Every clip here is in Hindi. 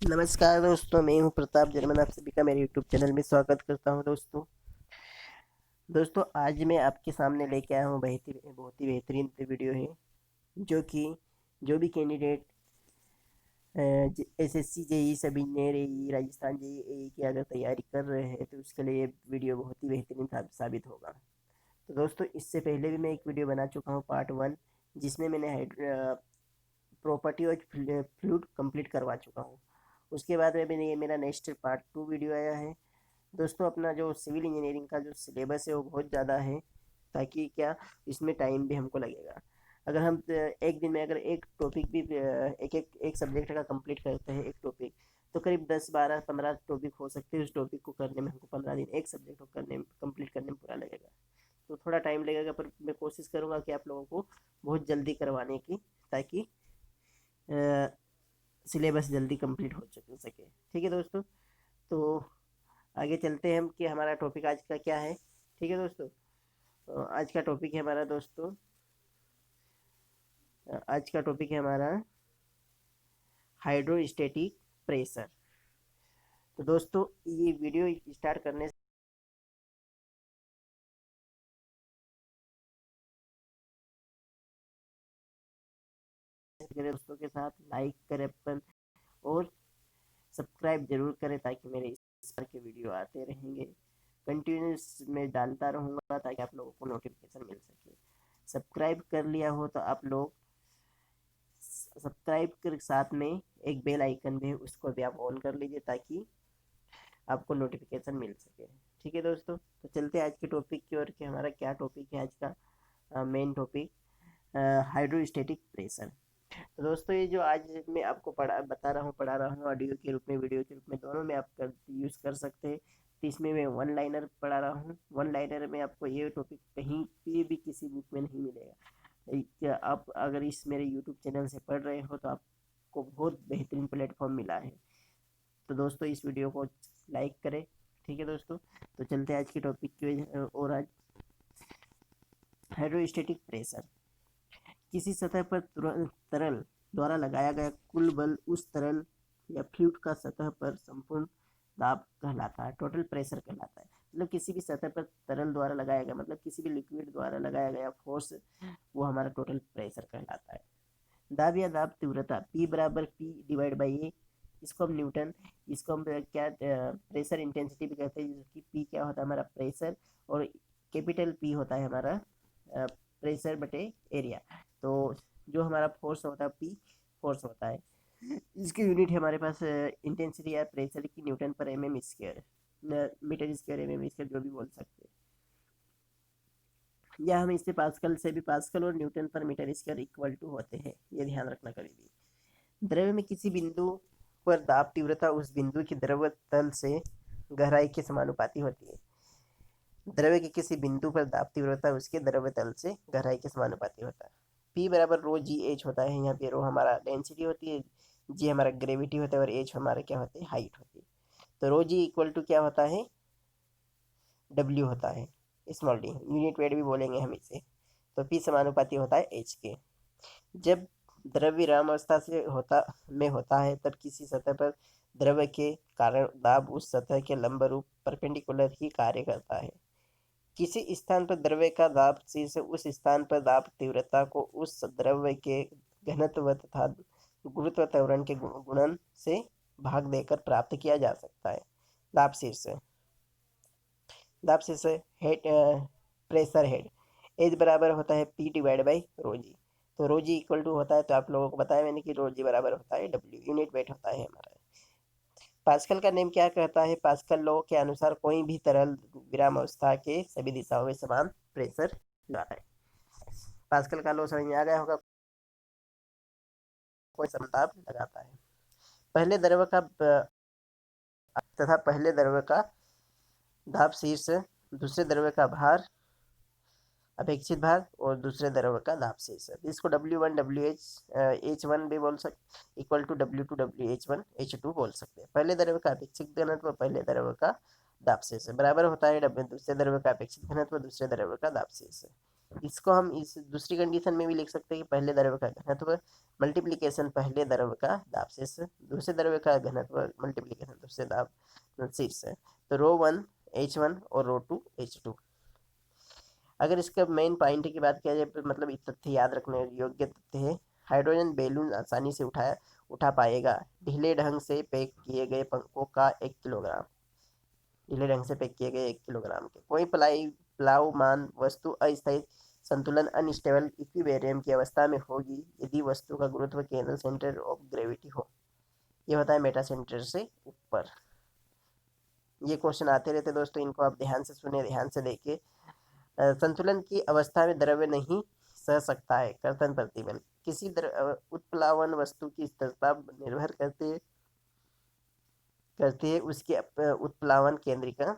नमस्कार दोस्तों, मैं हूं प्रताप जर्मन। आप सभी का मेरे यूट्यूब चैनल में स्वागत करता हूं। दोस्तों आज मैं आपके सामने लेके आया हूं बहुत ही बेहतरीन वीडियो है। जो कि जो भी कैंडिडेट एसएससी जेई सब इंजीनियर राजस्थान जेई की अगर तैयारी कर रहे हैं तो उसके लिए ये वीडियो बहुत ही बेहतरीन साबित होगा। तो दोस्तों इससे पहले भी मैं एक वीडियो बना चुका हूँ पार्ट 1, जिसमें मैंने प्रॉपर्टी और फ्लूइड कंप्लीट करवा चुका हूँ। उसके बाद में मैंने ये मेरा नेक्स्ट पार्ट 2 वीडियो आया है। दोस्तों अपना जो सिविल इंजीनियरिंग का जो सिलेबस है वो बहुत ज़्यादा है, ताकि क्या इसमें टाइम भी हमको लगेगा। अगर हम एक दिन में अगर एक टॉपिक भी एक सब्जेक्ट का कंप्लीट करते हैं एक टॉपिक, तो करीब 10 12 15 टॉपिक हो सकते हैं। उस टॉपिक को करने में हमको 15 दिन एक सब्जेक्ट को करने में कंप्लीट करने में पूरा लगेगा। तो थोड़ा टाइम लगेगा, पर मैं कोशिश करूँगा कि आप लोगों को बहुत जल्दी करवाने की, ताकि सिलेबस जल्दी कंप्लीट हो सके। ठीक है दोस्तों, तो आगे चलते हैं हम कि हमारा टॉपिक आज का क्या है। ठीक है दोस्तों, तो आज का टॉपिक है हमारा दोस्तों आज का टॉपिक है हमारा हाइड्रोस्टेटिक प्रेशर। तो दोस्तों ये वीडियो स्टार्ट करने से दोस्तों के साथ लाइक करें अपन, और सब्सक्राइब जरूर करें, ताकि मेरे इस तरह के वीडियो आते रहेंगे। कंटिन्यूस में डालता रहूँगा ताकि आप लोगों को नोटिफिकेशन मिल सके। सब्सक्राइब कर लिया हो तो आप लोग सब्सक्राइब के साथ में एक बेल आइकन भी है, उसको भी आप ऑन कर लीजिए, ताकि आपको नोटिफिकेशन मिल सके। ठीक है दोस्तों, तो चलते हैं आज के टॉपिक की ओर कि हमारा क्या टॉपिक है आज का मेन टॉपिक, हाइड्रोस्टेटिक प्रेशर। तो दोस्तों ये जो आज मैं आपको पढ़ा रहा हूँ ऑडियो के रूप में वीडियो के रूप में, दोनों में आप यूज़ कर सकते हैं। तो इसमें मैं वन लाइनर पढ़ा रहा हूँ। वन लाइनर में आपको ये टॉपिक कहीं पे भी किसी बुक में नहीं मिलेगा। आप अगर इस मेरे यूट्यूब चैनल से पढ़ रहे हो तो आपको बहुत बेहतरीन प्लेटफॉर्म मिला है। तो दोस्तों इस वीडियो को लाइक करें। ठीक है दोस्तों, तो चलते हैं आज के टॉपिक की और आज हाइड्रोस्टेटिक प्रेशर किसी सतह पर तरल द्वारा लगाया गया कुल बल उस तरल या फ्लूइड का सतह पर संपूर्ण दाब कहलाता है, टोटल प्रेशर कहलाता है। मतलब किसी भी सतह पर तरल द्वारा लगाया गया, मतलब किसी भी लिक्विड द्वारा लगाया गया फोर्स, वो हमारा टोटल प्रेशर कहलाता है। दाब या दाब तीव्रता P बराबर P डिवाइड बाई ए, इसको हम न्यूटन, इसको हम क्या प्रेशर इंटेंसिटी भी कहते हैं, जिसकी P क्या होता है हमारा प्रेशर, और कैपिटल P होता है हमारा प्रेशर बटे एरिया। तो जो हमारा फोर्स होता है P फोर्स होता है। इसकी यूनिट है हमारे पास इंटेंसिटी या प्रेशर की न्यूटन पर M M square, metre square M M square, जो भी बोल सकते हैं। या हम इससे पास्कल से भी, पास्कल और न्यूटन पर मीटर स्क्वायर इक्वल टू होते हैं, ये ध्यान रखना कभी भी। द्रव्य में किसी बिंदु पर दाब तीव्रता उस बिंदु की द्रव तल से गहराई के समानुपाती होती है। द्रव्य के किसी बिंदु पर दाब तीव्रता उसके द्रव तल से गहराई के समानुपाती होता है। पी बराबर रो जी एच होता है। यहाँ पे रो हमारा डेंसिटी होती है, जी हमारा ग्रेविटी होता है, और एच हमारा क्या होता है, हाइट होती है। तो रो जी इक्वल टू क्या होता है, डब्ल्यू होता है, स्मॉल डी, यूनिट वेट भी बोलेंगे हम इसे। तो पी समानुपाती होता है एच के। जब द्रव्य विरामावस्था से होता है, तब किसी सतह पर द्रव्य के कारण दाब उस सतह के लंबरूप परपेंडिकुलर ही कार्य करता है। किसी स्थान पर द्रव्य का दाब शीर्ष उस स्थान पर दाब तीव्रता को उस द्रव्य के घनत्व तथा गुरुत्व त्वरण के गुणन से भाग देकर प्राप्त किया जा सकता है। दाब शीर्ष दाब शीर्ष हेड, प्रेशर हेड, एच बराबर होता है पी डिवाइड बाई रो जी। तो रो जी इक्वल टू होता है, तो आप लोगों को बताया मैंने कि रो जी बराबर होता है डब्ल्यू, यूनिट वेट होता है हमारा। पास्कल का नेम क्या कहता है, पास्कल लॉ के अनुसार कोई भी तरल विराम अवस्था के सभी दिशाओं में समान प्रेशर लगाता है। पास्कल का लॉ समझ में आ गया होगा, कोई समताप लगाता है। पहले द्रव का तथा पहले द्रव का दाब शीर्ष, दूसरे द्रव का भार अपेक्षित भार, और दूसरे द्रव का दाब शीर्ष। इसको W1 WH1 भी बोल सकते, equal to W2 WH1 H2 बोल सकते हैं। पहले द्रव का अपेक्षित घनत्व पहले द्रव का दाब शीर्ष बराबर होता है दूसरे द्रव का अपेक्षित घनत्व दूसरे द्रव का दाब शीर्ष। इसको हम इस दूसरी कंडीशन में भी लिख सकते हैं कि पहले द्रव्य का घनत्व मल्टीप्लिकेशन पहले द्रव्य का दाब से, दूसरे द्रव्य का घनत्व मल्टीप्लिकेशन दूसरे दाब शीर्ष से। तो ρ1 H1 और ρ2 H2। अगर इसका मेन पॉइंट की बात किया जाए तो मतलब ये तथ्य याद रखने योग्य तथ्य है। हाइड्रोजन बैलून आसानी से उठा पाएगा ढीले ढंग से पैक किए गए पंखों का 1 किलोग्राम, ढीले ढंग से पैक किए गए 1 किलोग्राम के। कोई प्लावमान वस्तु अस्थायी संतुलन अनस्टेबल इक्विलिब्रियम की अवस्था में होगी यदि वस्तु का गुरुत्व केंद्र सेंटर ऑफ ग्रेविटी हो। ये होता है मेटा सेंटर से ऊपर। ये क्वेश्चन आते रहते दोस्तों, इनको आप ध्यान से सुने, ध्यान से देखिए। संतुलन की अवस्था में द्रव्य नहीं सह सकता है कर्तन प्रतिबल। किसी उत्प्लावन वस्तु की स्थिरता निर्भर करती है उसके उत्प्लावन केंद्र का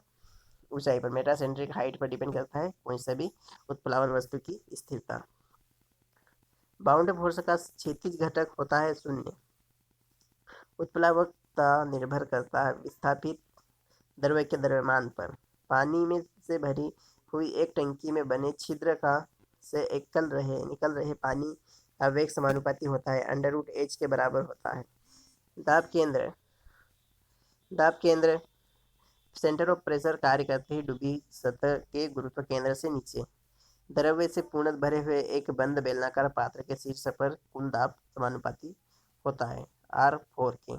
ऊंचाई पर, मेटासेंट्रिक हाइट पर डिपेंड करता है कोई सा भी उत्प्लावन वस्तु की स्थिरता। बाउंड फोर्स का क्षैतिज घटक होता है 0। उत्प्लावकता निर्भर करता है विस्थापित द्रव्य के द्रव्यमान पर। पानी में से भरी हुई एक टंकी में बने छिद्र का से निकल रहे पानी का वेग समानुपाती होता है √h के बराबर होता है। दाब केंद्र सेंटर ऑफ प्रेशर कार्य करते ही डूबी सतह के गुरुत्व केंद्र से नीचे द्रव्य से पूर्ण भरे हुए एक बंद बेलनाकार पात्र के शीर्ष पर कुल दाब समानुपाती होता है R4 के।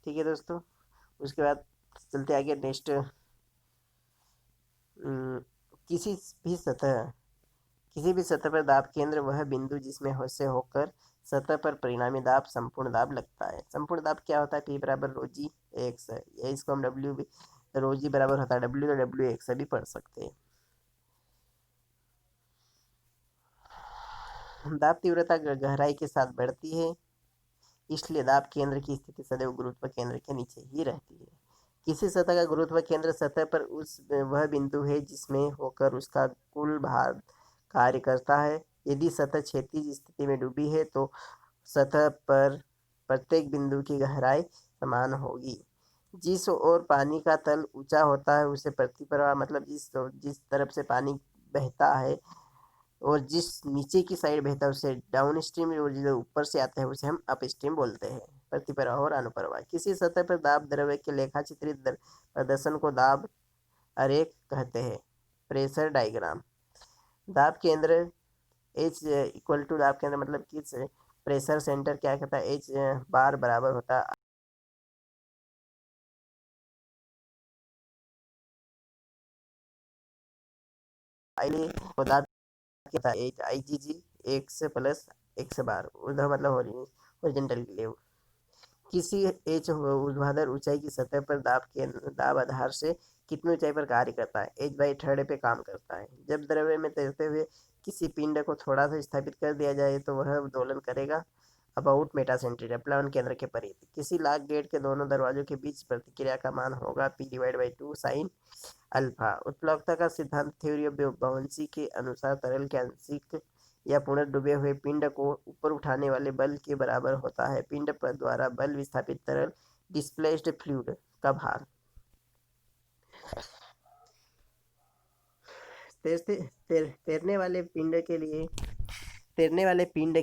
ठीक है दोस्तों, उसके बाद चलते आगे नेक्स्ट। किसी भी सतह पर दाब केंद्र वह बिंदु जिसमें से होकर सतह पर परिणामी दाब संपूर्ण दाब लगता है। संपूर्ण दाब क्या होता है? P बराबर ρg x है, या इसको हम W ρg बराबर होता है W, तो W x भी पढ़ सकते हैं। दाब तीव्रता गहराई के साथ बढ़ती है, इसलिए दाब केंद्र की स्थिति सदैव गुरुत्व केंद्र के नीचे ही रहती है। किसी सतह का गुरुत्व केंद्र सतह पर वह बिंदु है जिसमें होकर उसका कुल भार कार्य करता है। यदि सतह क्षैतिज स्थिति में डूबी है तो सतह पर प्रत्येक बिंदु की गहराई समान होगी। जिस ओर पानी का तल ऊंचा होता है उसे प्रतिप्रवाह, मतलब जिस तरफ से पानी बहता है और जिस नीचे की साइड बहता है उसे डाउन स्ट्रीम, और जो ऊपर से आता है उसे हम अप स्ट्रीम बोलते हैं। प्रतिप्रवाह और अनुप्रवाह। किसी सतह पर दाब द्रव्य के लेखाचित्रित प्रदर्शन को दाब आरेख कहते हैं। Pressure diagram. दाब केंद्र H इक्वल टू, दाब केंद्र मतलब किस प्रेशर सेंटर क्या कहता है, H बार बराबर होता है दाब कहता है IgG x प्लस x बार, उधर मतलब हॉरिजॉन्टल के लिए। किसी H ऊर्ध्वाधर ऊंचाई की सतह पर दाब आधार से कितनी ऊंचाई पर कार्य करता है, H/3 पे काम करता है। जब द्रव्य में तैरते हुए किसी पिंड को थोड़ा सा स्थापित कर दिया जाए तो वह दोलन करेगा अबाउट मेटासेंट्रिक, प्लावन केंद्र के परिधि। किसी लॉक गेट के दोनों दरवाजों के बीच प्रतिक्रिया का मान होगा P/2 साइन अल्फा। उत्प्लवकता का सिद्धांत थ्योरी ऑफ बाउंसी के अनुसार तरल के आंशिक या पूर्ण डूबे हुए पिंड को ऊपर उठाने वाले बल के बराबर होता है पिंड पर द्वारा बल विस्थापित तरल डिस्प्लेस्ड फ्लूइड का भार। तैरने वाले पिंड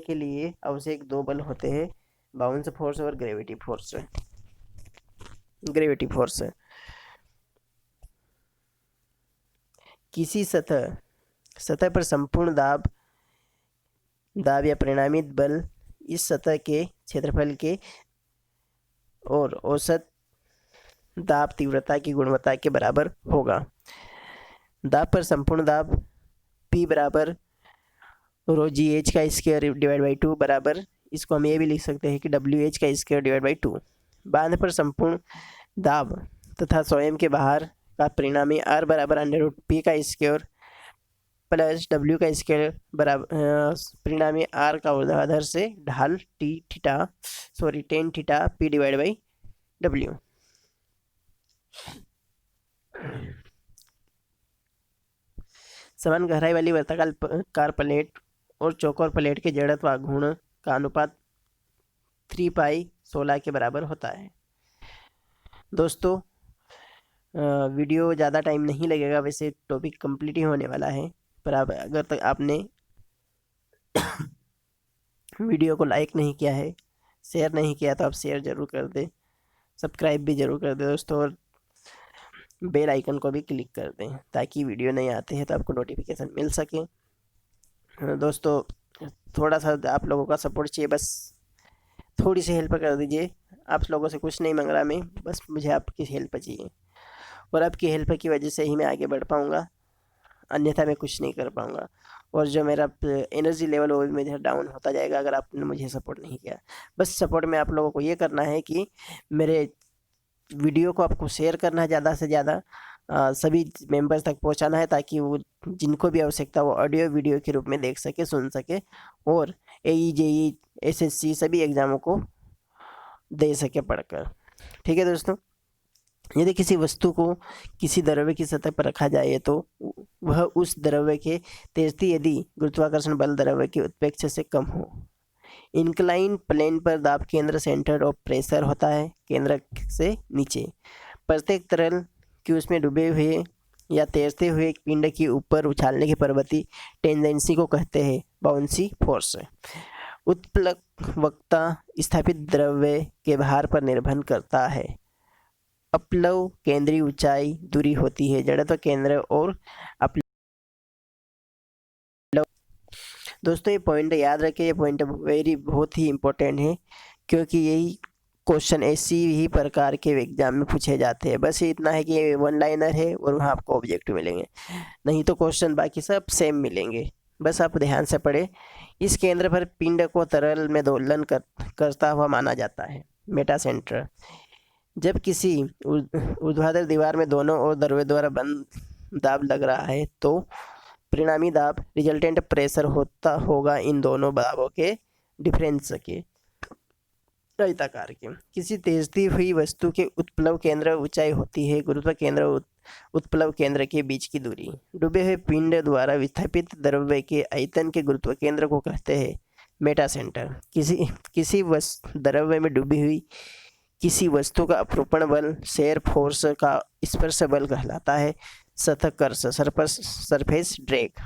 के लिए आवश्यक 2 बल होते हैं, बाउंस फोर्स और ग्रेविटी फोर्स। किसी सतह पर संपूर्ण दाब या परिणामी बल इस सतह के क्षेत्रफल के और औसत दाब तीव्रता की गुणवत्ता के बराबर होगा। दाब पर संपूर्ण दाब P बराबर ρgh का स्क्वायर डिवाइड बाई 2 बराबर, इसको हम ये भी लिख सकते हैं कि WH का स्क्वायर डिवाइड बाई 2। बांध पर संपूर्ण दाब तथा स्वयं के बाहर का परिणामी R बराबर √P का स्क्वायर प्लस W का स्क्वायर बराबर परिणामी R का ऊर्ध्वाधर से ढाल tan theta P divide by W। समान गहराई वाली वर्ताकार प्लेट और चौकोर प्लेट के जड़त्व गुण का अनुपात 3π/16 के बराबर होता है। दोस्तों वीडियो ज़्यादा टाइम नहीं लगेगा, वैसे टॉपिक कंप्लीट ही होने वाला है। पर आप अगर तक आपने वीडियो को लाइक नहीं किया है, शेयर नहीं किया, तो आप शेयर ज़रूर कर दें, सब्सक्राइब भी ज़रूर कर दें दोस्तों, और बेल आइकन को भी क्लिक कर दें ताकि वीडियो नहीं आते हैं तो आपको नोटिफिकेशन मिल सके। दोस्तों, थोड़ा सा आप लोगों का सपोर्ट चाहिए, बस थोड़ी सी हेल्प कर दीजिए। आप लोगों से कुछ नहीं मांग रहा मैं, बस मुझे आपकी हेल्प चाहिए, और आपकी हेल्प की वजह से ही मैं आगे बढ़ पाऊँगा, अन्यथा मैं कुछ नहीं कर पाऊँगा। और जो मेरा एनर्जी लेवल वो भी मेरा डाउन होता जाएगा अगर आपने मुझे सपोर्ट नहीं किया। बस सपोर्ट में आप लोगों को ये करना है कि मेरे वीडियो को आपको शेयर करना है ज़्यादा से ज़्यादा, सभी मेंबर्स तक पहुंचाना है ताकि वो जिनको भी आवश्यकता वो ऑडियो वीडियो के रूप में देख सके, सुन सके, और AE JE SSC सभी एग्ज़ामों को दे सके पढ़कर। ठीक है दोस्तों, यदि किसी वस्तु को किसी द्रव्य की सतह पर रखा जाए तो वह उस द्रव्य के तेजती यदि गुरुत्वाकर्षण बल द्रव्य की उत्प्रेक्षा से कम हो। इंक्लाइन प्लेन पर दाब केंद्र सेंटर ऑफ प्रेशर होता है, केंद्र से नीचे। प्रत्येक तरल कि उसमें डूबे हुए या तैरते हुए एक पिंड की ऊपर उछालने की प्रवृत्ति टेंडेंसी को कहते हैं बाउंसी फोर्स। उत्प्लवकता स्थापित द्रव्य के भार पर निर्भर करता है। अपलव केंद्रीय ऊंचाई दूरी होती है, जड़त्व केंद्र और अपलव। दोस्तों ये पॉइंट याद रखें, ये पॉइंट बहुत ही इम्पोर्टेंट है, क्योंकि यही क्वेश्चन ऐसी ही प्रकार के एग्जाम में पूछे जाते हैं। बस इतना है कि ये वन लाइनर है और वहाँ आपको ऑब्जेक्टिव मिलेंगे, नहीं तो क्वेश्चन बाकी सब सेम मिलेंगे। बस आप ध्यान से पढ़े। इस केंद्र पर पिंड को तरल में दोलन करता हुआ माना जाता है, मेटा सेंटर। जब किसी ऊर्ध्वाधर दीवार में दोनों ओर द्रव्य द्वारा बंद दाब लग रहा है तो परिणामी दाब रिजल्टेंट प्रेशर होता होगा इन दोनों दाबों के डिफरेंस के आयताकार के। किसी तेजती हुई वस्तु के उत्प्लव केंद्र ऊंचाई होती है गुरुत्व केंद्र उत्प्लव केंद्र के बीच की दूरी। डूबे हुए पिंड द्वारा विस्थापित द्रव्य के आयतन के गुरुत्व केंद्र को कहते हैं मेटा सेंटर। किसी द्रव्य में डूबी हुई किसी वस्तु का अपरूपण बल शेयर फोर्स का स्पर्श बल कहलाता है, सतह कर्ष सरफेस ड्रैग।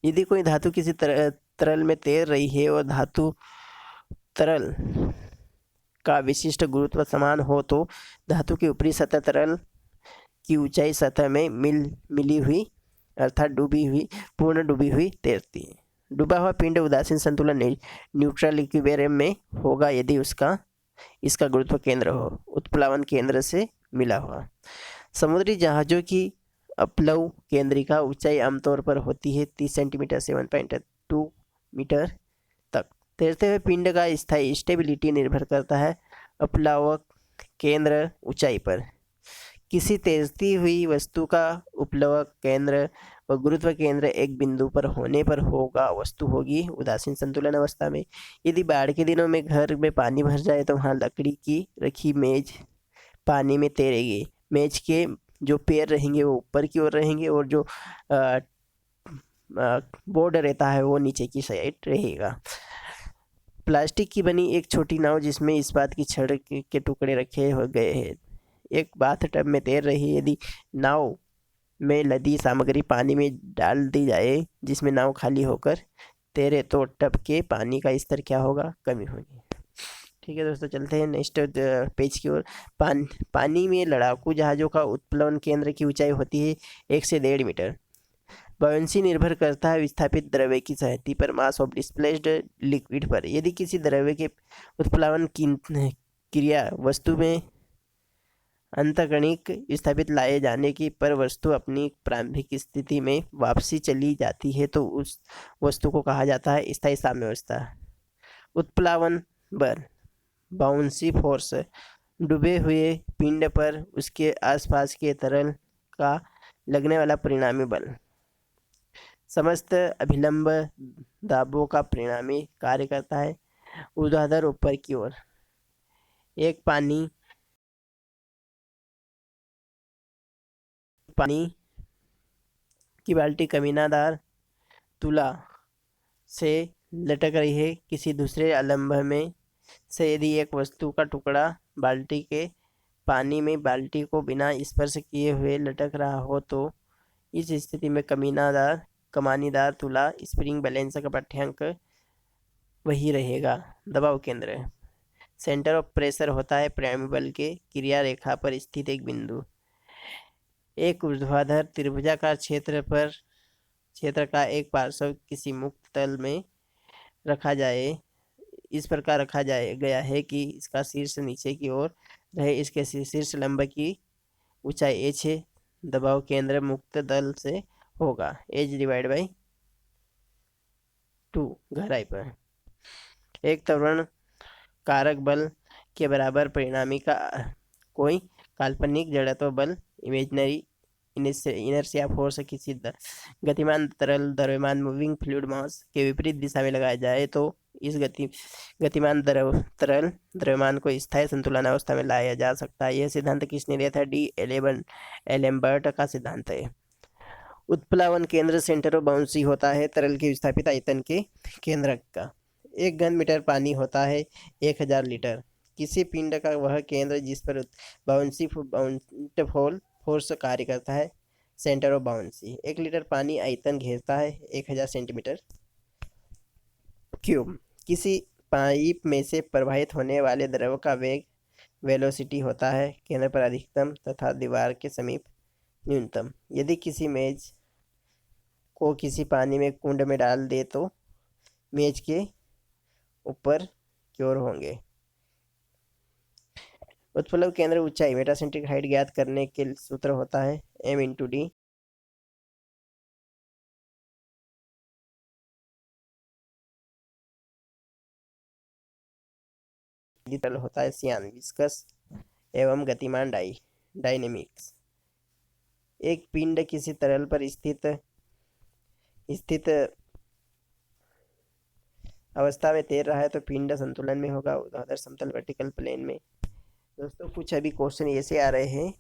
यदि कोई धातु किसी तरल में तैर रही है और धातु तरल का विशिष्ट गुरुत्व समान हो तो धातु की ऊपरी सतह तरल की ऊंचाई सतह में मिली हुई अर्थात पूर्ण डूबी हुई तैरती है। डूबा हुआ पिंड उदासीन संतुलन न्यूट्रल इक्विलिब्रियम में होगा यदि इसका गुरुत्व केंद्र हो उत्प्लावन केंद्र से मिला हुआ। समुद्री जहाज़ों की अपलव केंद्रिका ऊंचाई आमतौर पर होती है 30 सेंटीमीटर 7.2 मीटर तक। तैरते हुए पिंड का स्थायी स्टेबिलिटी निर्भर करता है अपलावक केंद्र ऊंचाई पर। किसी तैरती हुई वस्तु का उपलवक केंद्र व गुरुत्व केंद्र एक बिंदु पर होने पर वस्तु होगी उदासीन संतुलन अवस्था में। यदि बाढ़ के दिनों में घर में पानी भर जाए तो वहाँ लकड़ी की रखी मेज पानी में तैरेगी। मेज के जो पैर रहेंगे वो ऊपर की ओर रहेंगे और जो बोर्ड रहता है वो नीचे की साइड रहेगा। प्लास्टिक की बनी एक छोटी नाव जिसमें इस्पात की छड़ के टुकड़े रखे हो गए हैं एक बाथ टब में तैर रही है। यदि नाव में लदी सामग्री पानी में डाल दी जाए जिसमें नाव खाली होकर तैरे तो टब के पानी का स्तर क्या होगा, कमी होगी। ठीक है दोस्तों, चलते हैं नेक्स्ट पेज की ओर। पानी में लड़ाकू जहाज़ों का उत्प्लवन केंद्र की ऊंचाई होती है 1 से 1.5 मीटर। बायोंसी निर्भर करता है विस्थापित द्रव्य की सतह पर मास ऑफ डिस्प्लेस्ड लिक्विड पर। यदि किसी द्रव्य के उत्प्लावन की क्रिया वस्तु में अंतःकणिक विस्थापित लाए जाने की पर वस्तु अपनी प्रारंभिक स्थिति में वापसी चली जाती है तो उस वस्तु को कहा जाता है स्थायी साम्यावस्था। उत्प्लावन बल बाउंसी फोर्स डूबे हुए पिंड पर उसके आसपास के तरल का लगने वाला परिणामी बल। समस्त अभिलंब दाबों का परिणामी कार्य करता है ऊर्ध्वाधर ऊपर की ओर। एक पानी की बाल्टी कमीनादार तुला से लटक रही है किसी दूसरे अवलंब में से। यदि एक वस्तु का टुकड़ा बाल्टी के पानी में बाल्टी को बिना स्पर्श किए हुए लटक रहा हो तो इस स्थिति में कमानीदार तुला स्प्रिंग बैलेंस का पाठ्यांक वही रहेगा। दबाव केंद्र सेंटर ऑफ प्रेशर होता है प्राइमरी बल के क्रिया रेखा पर स्थित एक बिंदु। एक ऊर्ध्वाधर त्रिभुजाकार क्षेत्र का एक पार्श्व किसी मुक्त तल में रखा जाए इस प्रकार रखा जाए गया है कि इसका शीर्ष नीचे की ओर रहे। इसके शीर्ष लंब की ऊंचाई h है। दबाव केंद्र मुक्त तल से होगा h डिवाइड बाई 2 गहराई पर। एक त्वरण कारक बल के बराबर परिणामी का कोई काल्पनिक जड़त्व बल इमेजिनरी इनर्शिया फोर्स किसी गतिमान तरल द्रव्यमान मूविंग फ्लूइड मास के विपरीत दिशा में लगाया जाए तो इस गतिमान तरल द्रव्यमान को स्थायी संतुलन अवस्था में लाया जा सकता है। यह सिद्धांत किसने दिया था? डी एलेम्बर्ट का सिद्धांत है। उत्प्लावन केंद्र सेंटर ऑफ बाउंसी होता है तरल के विस्थापित आयतन के केंद्रक का। एक घन मीटर पानी होता है 1000 लीटर। किसी पिंड का वह केंद्र जिस पर बाउंसी फॉल फोर्स कार्य करता है सेंटर ऑफ बाउंसी। 1 लीटर पानी आयतन घेरता है 1000 सेंटीमीटर क्यूब। किसी पाइप में से प्रवाहित होने वाले द्रव का वेग वेलोसिटी होता है केंद्र पर अधिकतम तथा दीवार के समीप न्यूनतम। यदि किसी मेज को किसी पानी में कुंड में डाल दे तो मेज के ऊपर की ओर होंगे। उत्प्लव केंद्र ऊंचाई मेटासेंट्रिक हाइट ज्ञात करने के सूत्र होता है m इंटू डी। तरल होता है सियान विस्कस एवं गतिमान डायनेमिक्स। एक पिंड किसी तरल पर स्थित अवस्था में तैर रहा है तो पिंड संतुलन में होगा ऊर्ध्वाधर समतल वर्टिकल प्लेन में। दोस्तों कुछ अभी क्वेश्चन ऐसे आ रहे हैं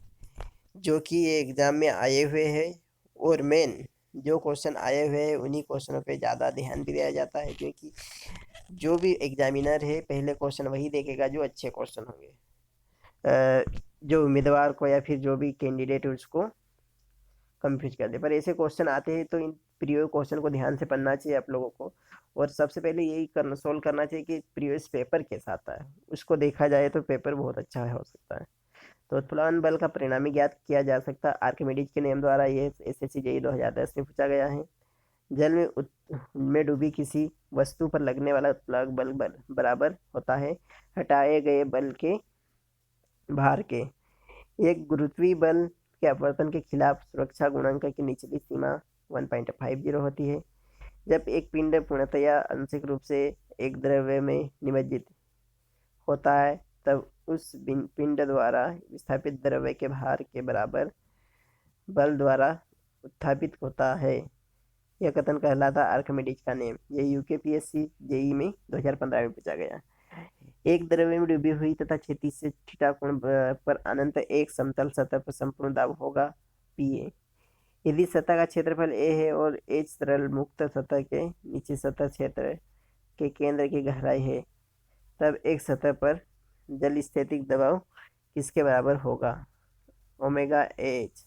जो कि एग्जाम में आए हुए हैं और मेन जो क्वेश्चन आए हुए हैं उन्हीं क्वेश्चनों पे ज़्यादा ध्यान भी दिया जाता है क्योंकि जो भी एग्जामिनर है पहले क्वेश्चन वही देखेगा जो अच्छे क्वेश्चन होंगे। जो उम्मीदवार को या फिर जो भी कैंडिडेट है उसको कंफ्यूज कर दे। पर ऐसे क्वेश्चन आते हैं तो इन प्रीवियस क्वेश्चन को ध्यान से पढ़ना चाहिए आप लोगों को और सबसे पहले यही सोल्व करना चाहिए कि प्रीवियस पेपर कैसा आता है उसको देखा जाए तो पेपर बहुत अच्छा हो सकता है। तो उत्प्लावन बल का परिणामी ज्ञात किया जा सकता है आर्किमिडीज के नियम द्वारा। ये एसएससी जेईई 2010 में पूछा गया है। जल में डूबी किसी वस्तु पर लगने वाला उत्प्लावक बल बराबर होता है हटाए गए बल के भार के। एक गुरुत्वीय बल के अपवर्तन के खिलाफ सुरक्षा गुणांक की निचली सीमा 1.50 होती है। जब एक पिंड पूर्णतया आंशिक रूप से एक द्रव्य में निमज्जित होता है तब उस पिंड द्वारा विस्थापित द्रव्य के भार के बराबर बल द्वारा उत्थापित होता है। यह कथन कहलाता आर्किमिडीज का नियम। यह यूकेपीएससी जेईई में 2015 में पूछा गया। एक द्रव्य में डूबी हुई तथा क्षैतिज से थीटा कोण पर अनंत एक समतल सतह पर संपूर्ण दाब होगा पीए। यदि सतह का क्षेत्रफल ए है और एच तरल मुक्त सतह के नीचे सतह क्षेत्र के केंद्र की गहराई है तब एक सतह पर जल स्थैतिक दबाव किसके बराबर होगा? Omega H.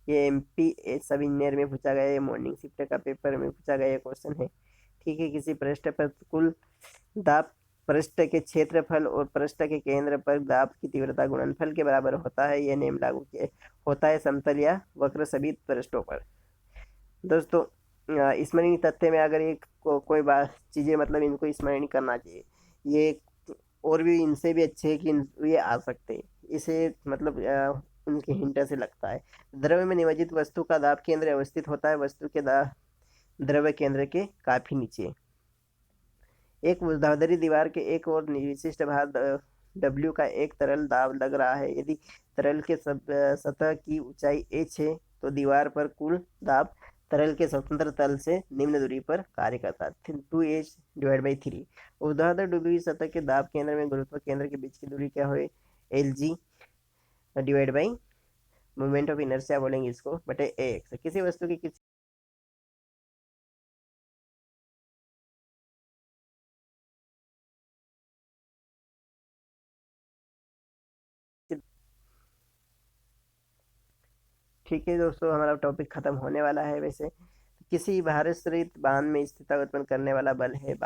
ये एमपी सब इंजीनियर में पूछा गया है। मॉर्निंग शिफ्ट का पेपर में पूछा गया क्वेश्चन है। ठीक है। किसी पृष्ठ पर कुल दाब पृष्ठ के क्षेत्रफल और पृष्ठ के केंद्र पर दाब की तीव्रता गुणनफल के बराबर होता है। यह नियम लागू होता है समतल या वक्र सभी पृष्ठों पर। दोस्तों स्मरणीय तथ्य में अगर एक कोई बात चीज़ें मतलब इनको स्मरण करना चाहिए। ये और भी इनसे भी अच्छे है कि ये आ सकते हैं इसे मतलब उनके हिंट से लगता है। द्रव्य में निमज्जित वस्तु का दाब केंद्र अवस्थित होता है वस्तु के द्रव्य केंद्र के काफी नीचे। एक ऊर्ध्वाधर दीवार के एक और विशिष्ट भार W का एक तरल दाब लग रहा है। यदि तरल के सतह की ऊंचाई h है तो दीवार पर कुल दाब तरल के स्वतंत्र तल से निम्न दूरी पर कार्य करता है 2h डिवाइड बाई 3। ऊर्ध्वाधर डूबी हुई सतह के दाब केंद्र में गुरुत्व केंद्र के बीच की दूरी क्या हुई? LG divide by moment of inertia बोलेंगे इसको बटे AX। किसी वस्तु की किसी ठीक है दोस्तों, हमारा टॉपिक खत्म होने वाला है। वैसे किसी भारत स्थित बांध में स्थिरता उत्पन्न करने वाला बल है